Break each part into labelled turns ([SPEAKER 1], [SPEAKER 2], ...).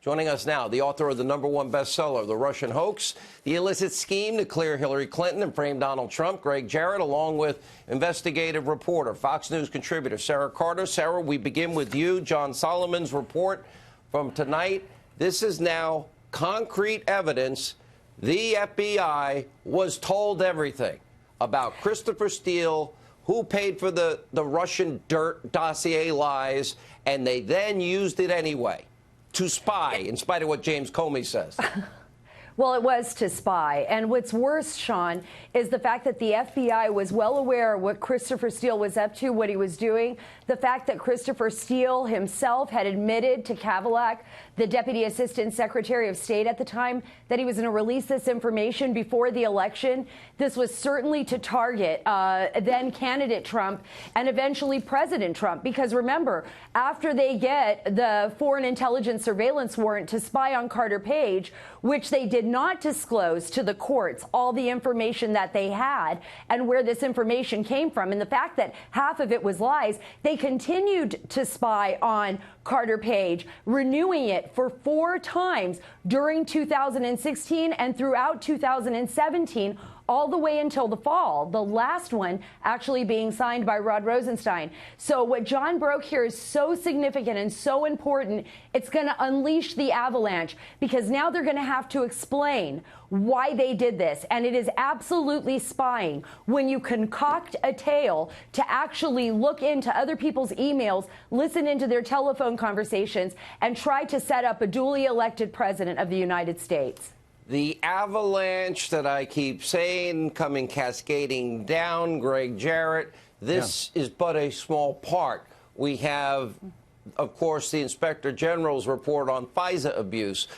[SPEAKER 1] Joining us now, the author of the #1 bestseller, The Russian Hoax, the illicit scheme to clear Hillary Clinton and frame Donald Trump, Gregg Jarrett, along with investigative reporter, Fox News contributor Sara Carter. Sara, we begin with you. John Solomon's report from tonight. This is now concrete evidence. The FBI was told everything about Christopher Steele, who paid for the Russian dirt dossier lies, and they then used it anyway to spy, in spite of what James Comey says.
[SPEAKER 2] Well, it was to spy. And what's worse, Sean, is the fact that the FBI was well aware of what Christopher Steele was up to, what he was doing. The fact that Christopher Steele himself had admitted to Avalanche, the Deputy Assistant Secretary of State at the time, that he was going to release this information before the election. This was certainly to target then candidate Trump and eventually President Trump. Because remember, after they get the foreign intelligence surveillance warrant to spy on Carter Page, which they did not disclose to the courts all the information that they had and where this information came from, and the fact that half of it was lies, they continued to spy on Carter Page, renewing it for 4 times during 2016 and throughout 2017, all the way until the fall, the last one actually being signed by Rod Rosenstein. So what John broke here is so significant and so important, it's going to unleash the avalanche, because now they're going to have to explain why they did this. And it is absolutely spying when you concoct a tale to actually look into other people's emails, listen into their telephone conversations, and try to set up a duly elected president of the United States.
[SPEAKER 1] The avalanche that I keep saying coming cascading down, Gregg Jarrett, this is but a small part. We have, of course, the Inspector General's report on FISA abuse.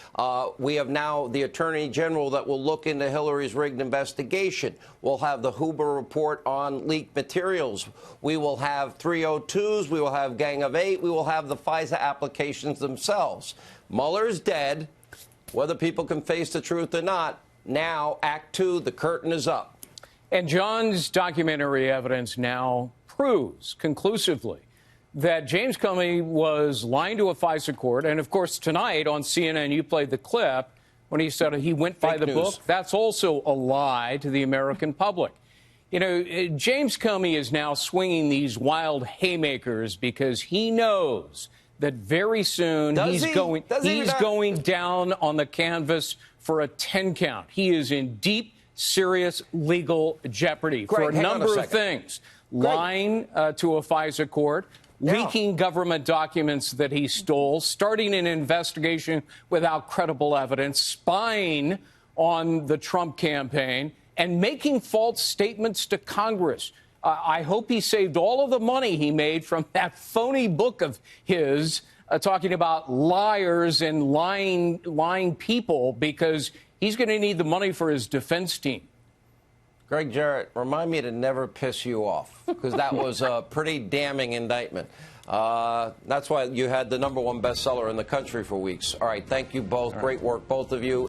[SPEAKER 1] We have now the Attorney General that will look into Hillary's rigged investigation. We'll have the Huber report on leaked materials. We will have 302s. We will have Gang of 8. We will have the FISA applications themselves. Mueller's dead. Whether people can face the truth or not, now, Act 2, the curtain is up.
[SPEAKER 3] And John's documentary evidence now proves conclusively that James Comey was lying to a FISA court. And, of course, tonight on CNN, you played the clip when he said he went by the book. That's also a lie to the American public. You know, James Comey is now swinging these wild haymakers because he knows that very soon he's going down on the canvas for a 10 count. He is in deep, serious legal jeopardy for a number of things. Lying to a FISA court, leaking government documents that he stole, starting an investigation without credible evidence, spying on the Trump campaign, and making false statements to Congress. I hope he saved all of the money he made from that phony book of his talking about liars and lying people, because he's going to need the money for his defense team.
[SPEAKER 1] Gregg Jarrett, remind me to never piss you off, because that was a pretty damning indictment. That's why you had the #1 bestseller in the country for weeks. All right, thank you both. Great work, both of you.